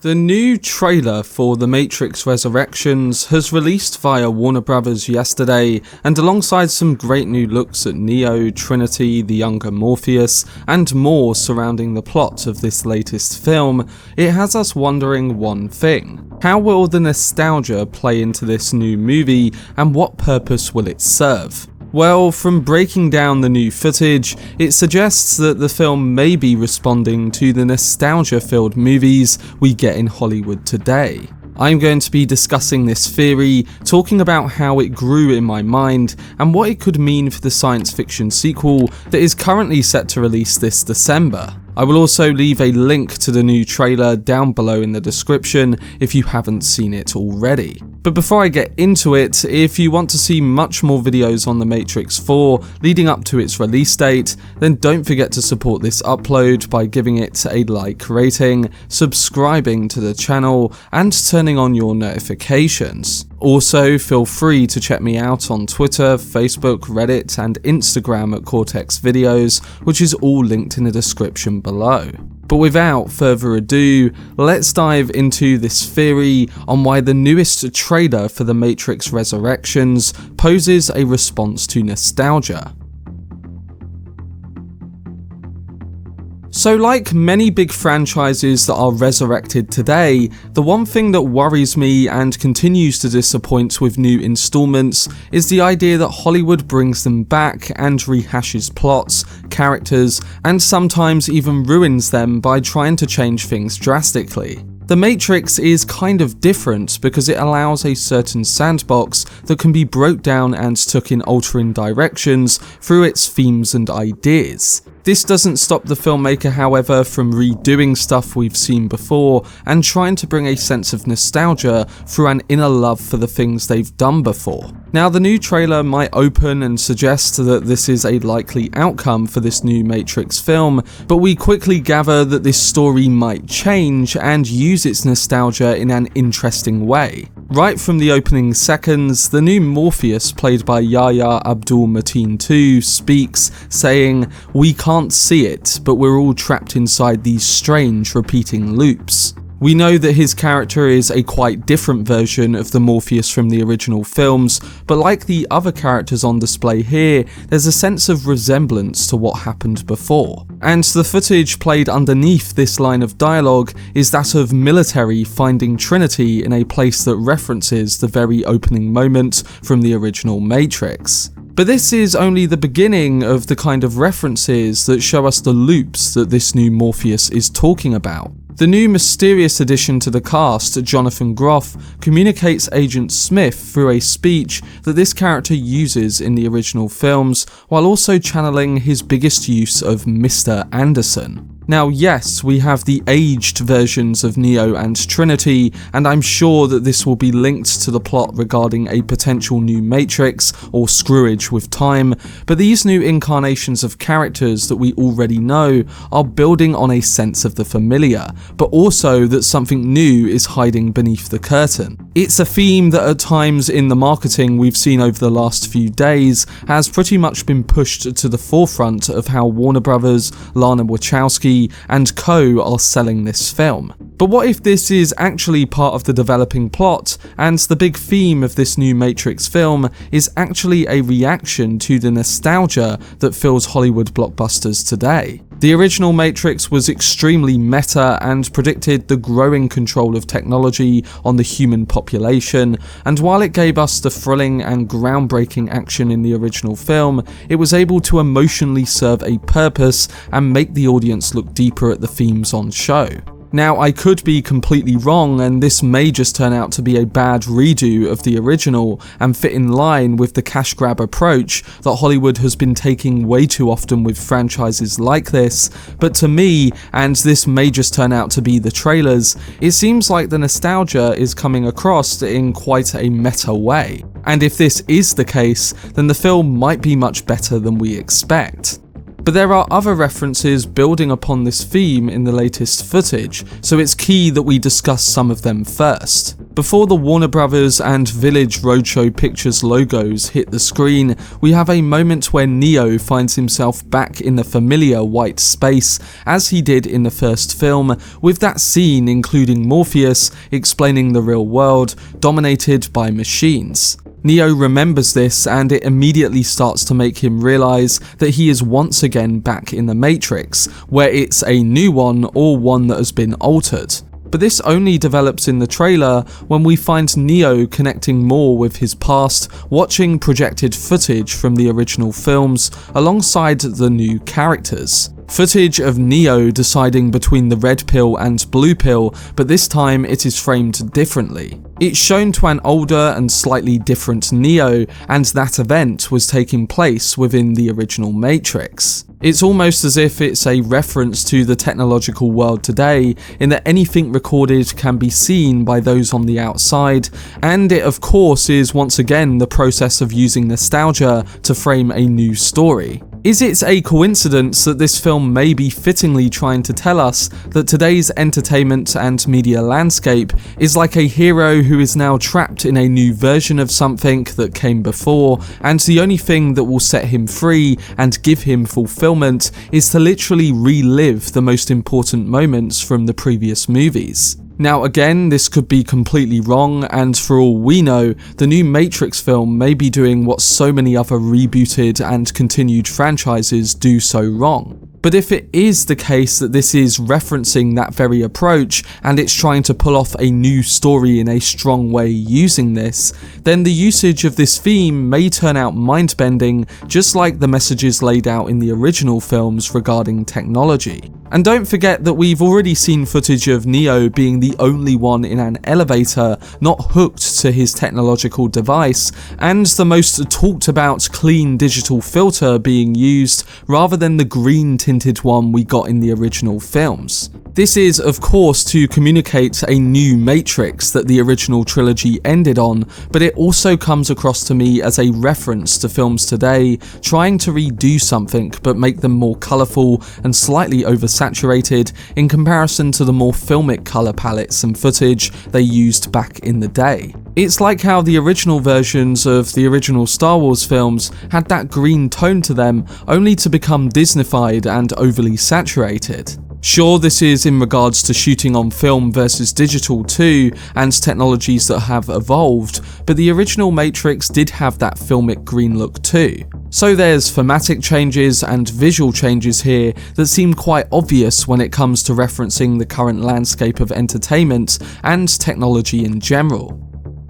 The new trailer for The Matrix Resurrections has released via Warner Bros. Yesterday, and alongside some great new looks at Neo, Trinity, the younger Morpheus, and more surrounding the plot of this latest film, it has us wondering one thing. How will the nostalgia play into this new movie, and what purpose will it serve? Well, from breaking down the new footage, it suggests that the film may be responding to the nostalgia-filled movies we get in Hollywood today. I'm going to be discussing this theory, talking about how it grew in my mind, and what it could mean for the science fiction sequel that is currently set to release this December. I will also leave a link to the new trailer down below in the description if you haven't seen it already. But before I get into it, if you want to see much more videos on The Matrix 4 leading up to its release date, then don't forget to support this upload by giving it a like rating, subscribing to the channel, and turning on your notifications. Also, feel free to check me out on Twitter, Facebook, Reddit, and Instagram at Cortex Videos, which is all linked in the description below. But without further ado, let's dive into this theory on why the newest trailer for The Matrix Resurrections poses a response to nostalgia. So like many big franchises that are resurrected today, the one thing that worries me and continues to disappoint with new installments is the idea that Hollywood brings them back and rehashes plots, characters, and sometimes even ruins them by trying to change things drastically. The Matrix is kind of different because it allows a certain sandbox that can be broke down and took in altering directions through its themes and ideas. This doesn't stop the filmmaker, however, from redoing stuff we've seen before and trying to bring a sense of nostalgia through an inner love for the things they've done before. Now, the new trailer might open and suggest that this is a likely outcome for this new Matrix film, but we quickly gather that this story might change and use its nostalgia in an interesting way. Right from the opening seconds, the new Morpheus, played by Yahya Abdul-Mateen II, speaks, saying, "We can't see it, but we're all trapped inside these strange repeating loops." We know that his character is a quite different version of the Morpheus from the original films, but like the other characters on display here, there's a sense of resemblance to what happened before. And the footage played underneath this line of dialogue is that of military finding Trinity in a place that references the very opening moment from the original Matrix. But this is only the beginning of the kind of references that show us the loops that this new Morpheus is talking about. The new mysterious addition to the cast, Jonathan Groff, communicates Agent Smith through a speech that this character uses in the original films, while also channeling his biggest use of Mr. Anderson. Now yes, we have the aged versions of Neo and Trinity, and I'm sure that this will be linked to the plot regarding a potential new Matrix or screwage with time, but these new incarnations of characters that we already know are building on a sense of the familiar, but also that something new is hiding beneath the curtain. It's a theme that at times in the marketing we've seen over the last few days has pretty much been pushed to the forefront of how Warner Bros., Lana Wachowski, and co are selling this film. But what if this is actually part of the developing plot, and the big theme of this new Matrix film is actually a reaction to the nostalgia that fills Hollywood blockbusters today? The original Matrix was extremely meta and predicted the growing control of technology on the human population, and while it gave us the thrilling and groundbreaking action in the original film, it was able to emotionally serve a purpose and make the audience look deeper at the themes on show. Now, I could be completely wrong, and this may just turn out to be a bad redo of the original and fit in line with the cash grab approach that Hollywood has been taking way too often with franchises like this, but to me, and this may just turn out to be the trailers, it seems like the nostalgia is coming across in quite a meta way. And if this is the case, then the film might be much better than we expect. But there are other references building upon this theme in the latest footage, so it's key that we discuss some of them first. Before the Warner Brothers and Village Roadshow Pictures logos hit the screen, we have a moment where Neo finds himself back in the familiar white space as he did in the first film, with that scene including Morpheus explaining the real world dominated by machines. Neo remembers this, and it immediately starts to make him realise that he is once again back in the Matrix, where it's a new one or one that has been altered. But this only develops in the trailer when we find Neo connecting more with his past, watching projected footage from the original films alongside the new characters. Footage of Neo deciding between the red pill and blue pill, but this time it is framed differently. It's shown to an older and slightly different Neo, and that event was taking place within the original Matrix. It's almost as if it's a reference to the technological world today, in that anything recorded can be seen by those on the outside, and it of course is once again the process of using nostalgia to frame a new story. Is it a coincidence that this film may be fittingly trying to tell us that today's entertainment and media landscape is like a hero who is now trapped in a new version of something that came before, and the only thing that will set him free and give him fulfillment is to literally relive the most important moments from the previous movies? Now again, this could be completely wrong, and for all we know, the new Matrix film may be doing what so many other rebooted and continued franchises do so wrong. But if it is the case that this is referencing that very approach, and it's trying to pull off a new story in a strong way using this, then the usage of this theme may turn out mind-bending, just like the messages laid out in the original films regarding technology. And don't forget that we've already seen footage of Neo being the only one in an elevator not hooked to his technological device, and the most talked about clean digital filter being used rather than the green tinted one we got in the original films. This is of course to communicate a new Matrix that the original trilogy ended on, but it also comes across to me as a reference to films today trying to redo something but make them more colourful and slightly oversaturated in comparison to the more filmic colour palettes and footage they used back in the day. It's like how the original versions of the original Star Wars films had that green tone to them, only to become Disneyfied and overly saturated. Sure, this is in regards to shooting on film versus digital too, and technologies that have evolved, but the original Matrix did have that filmic green look too. So there's thematic changes and visual changes here that seem quite obvious when it comes to referencing the current landscape of entertainment and technology in general.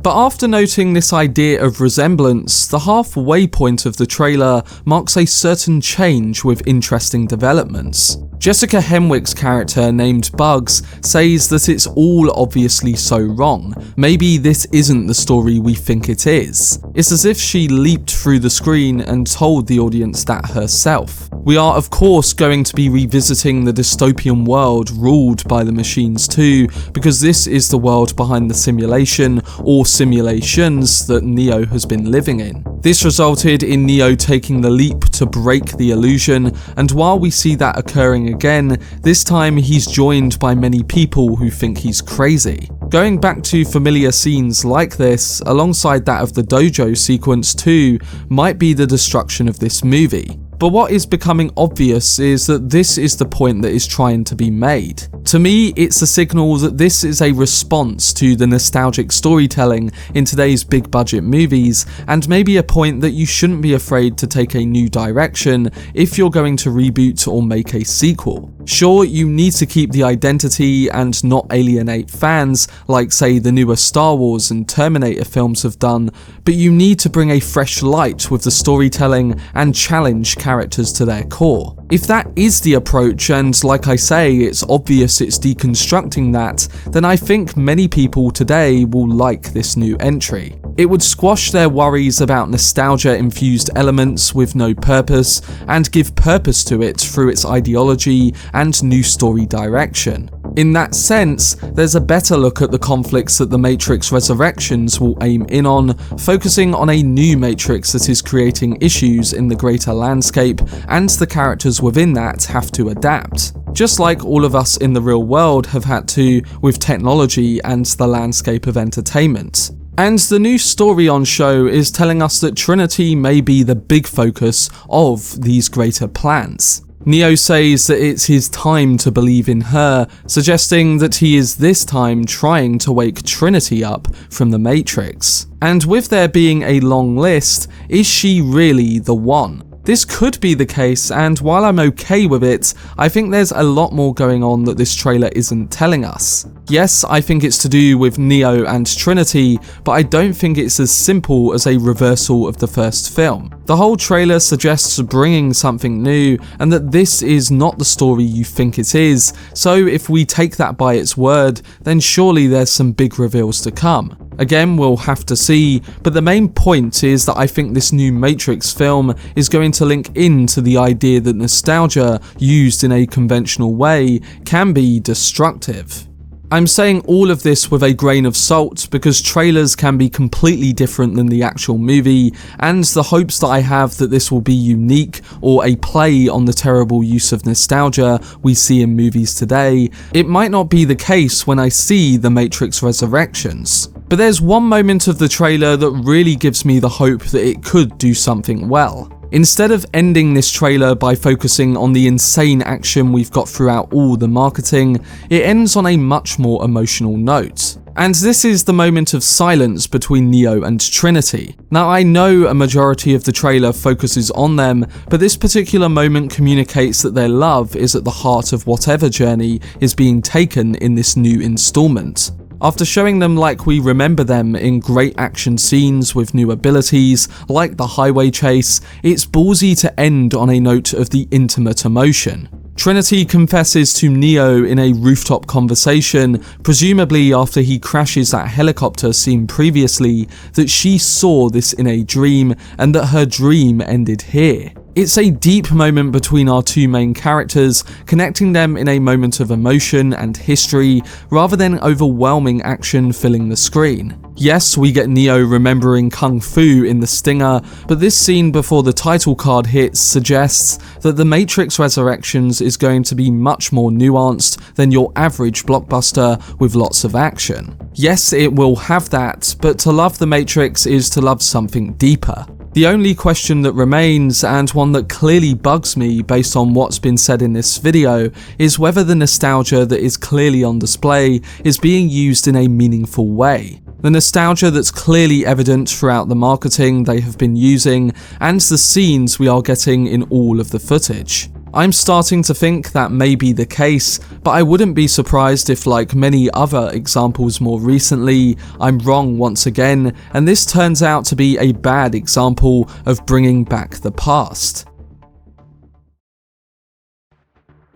But after noting this idea of resemblance, the halfway point of the trailer marks a certain change with interesting developments. Jessica Henwick's character, named Bugs, says that it's all obviously so wrong. Maybe this isn't the story we think it is. It's as if she leaped through the screen and told the audience that herself. We are of course going to be revisiting the dystopian world ruled by the machines too, because this is the world behind the simulation or simulations that Neo has been living in. This resulted in Neo taking the leap to break the illusion, and while we see that occurring again, this time he's joined by many people who think he's crazy. Going back to familiar scenes like this, alongside that of the dojo sequence too, might be the destruction of this movie. But what is becoming obvious is that this is the point that is trying to be made. To me, it's a signal that this is a response to the nostalgic storytelling in today's big budget movies, and maybe a point that you shouldn't be afraid to take a new direction if you're going to reboot or make a sequel. Sure, you need to keep the identity and not alienate fans, like say the newer Star Wars and Terminator films have done, but you need to bring a fresh light with the storytelling and challenge characters to their core. If that is the approach, and like I say, it's obvious it's deconstructing that, then I think many people today will like this new entry. It would squash their worries about nostalgia-infused elements with no purpose, and give purpose to it through its ideology and new story direction. In that sense, there's a better look at the conflicts that The Matrix Resurrections will aim in on, focusing on a new Matrix that is creating issues in the greater landscape, and the characters within that have to adapt. Just like all of us in the real world have had to with technology and the landscape of entertainment. And the new story on show is telling us that Trinity may be the big focus of these greater plans. Neo says that it's his time to believe in her, suggesting that he is this time trying to wake Trinity up from the Matrix. And with there being a long list, is she really the one? This could be the case, and while I'm okay with it, I think there's a lot more going on that this trailer isn't telling us. Yes, I think it's to do with Neo and Trinity, but I don't think it's as simple as a reversal of the first film. The whole trailer suggests bringing something new, and that this is not the story you think it is, so if we take that by its word, then surely there's some big reveals to come. Again, we'll have to see, but the main point is that I think this new Matrix film is going to link into the idea that nostalgia, used in a conventional way, can be destructive. I'm saying all of this with a grain of salt because trailers can be completely different than the actual movie, and the hopes that I have that this will be unique or a play on the terrible use of nostalgia we see in movies today, it might not be the case when I see The Matrix Resurrections. But there's one moment of the trailer that really gives me the hope that it could do something well. Instead of ending this trailer by focusing on the insane action we've got throughout all the marketing, it ends on a much more emotional note. And this is the moment of silence between Neo and Trinity. Now, I know a majority of the trailer focuses on them, but this particular moment communicates that their love is at the heart of whatever journey is being taken in this new installment. After showing them like we remember them in great action scenes with new abilities, like the highway chase, it's ballsy to end on a note of the intimate emotion. Trinity confesses to Neo in a rooftop conversation, presumably after he crashes that helicopter seen previously, that she saw this in a dream and that her dream ended here. It's a deep moment between our two main characters, connecting them in a moment of emotion and history, rather than overwhelming action filling the screen. Yes, we get Neo remembering Kung Fu in The Stinger, but this scene before the title card hits suggests that The Matrix Resurrections is going to be much more nuanced than your average blockbuster with lots of action. Yes, it will have that, but to love The Matrix is to love something deeper. The only question that remains, and one that clearly bugs me based on what's been said in this video, is whether the nostalgia that is clearly on display is being used in a meaningful way. The nostalgia that's clearly evident throughout the marketing they have been using, and the scenes we are getting in all of the footage. I'm starting to think that may be the case, but I wouldn't be surprised if, like many other examples more recently, I'm wrong once again, and this turns out to be a bad example of bringing back the past.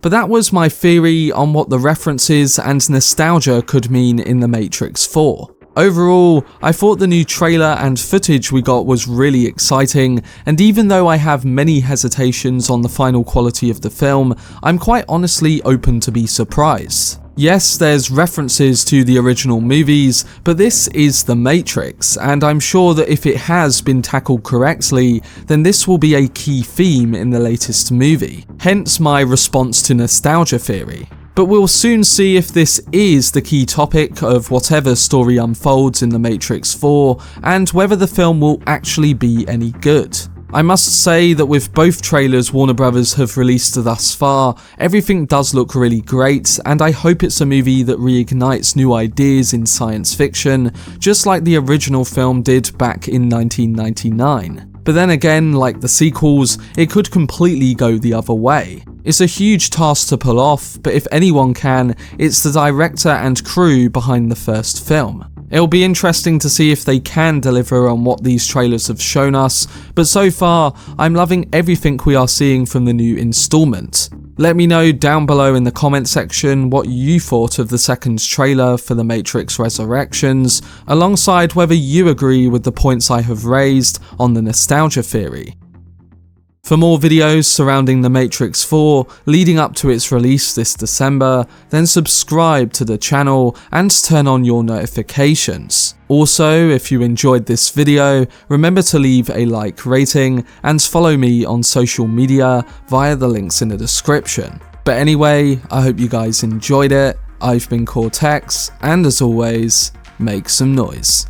But that was my theory on what the references and nostalgia could mean in The Matrix 4. Overall, I thought the new trailer and footage we got was really exciting, and even though I have many hesitations on the final quality of the film, I'm quite honestly open to be surprised. Yes, there's references to the original movies, but this is The Matrix, and I'm sure that if it has been tackled correctly, then this will be a key theme in the latest movie. Hence my response to nostalgia theory. But we'll soon see if this is the key topic of whatever story unfolds in The Matrix 4, and whether the film will actually be any good. I must say that with both trailers Warner Brothers have released thus far, everything does look really great, and I hope it's a movie that reignites new ideas in science fiction, just like the original film did back in 1999. But then again, like the sequels, it could completely go the other way. It's a huge task to pull off, but if anyone can, it's the director and crew behind the first film. It'll be interesting to see if they can deliver on what these trailers have shown us, but so far, I'm loving everything we are seeing from the new installment. Let me know down below in the comment section what you thought of the second trailer for The Matrix Resurrections, alongside whether you agree with the points I have raised on the nostalgia theory. For more videos surrounding The Matrix 4 leading up to its release this December, then subscribe to the channel and turn on your notifications. Also, if you enjoyed this video, remember to leave a like rating and follow me on social media via the links in the description. But anyway, I hope you guys enjoyed it. I've been Cortex, and as always, make some noise.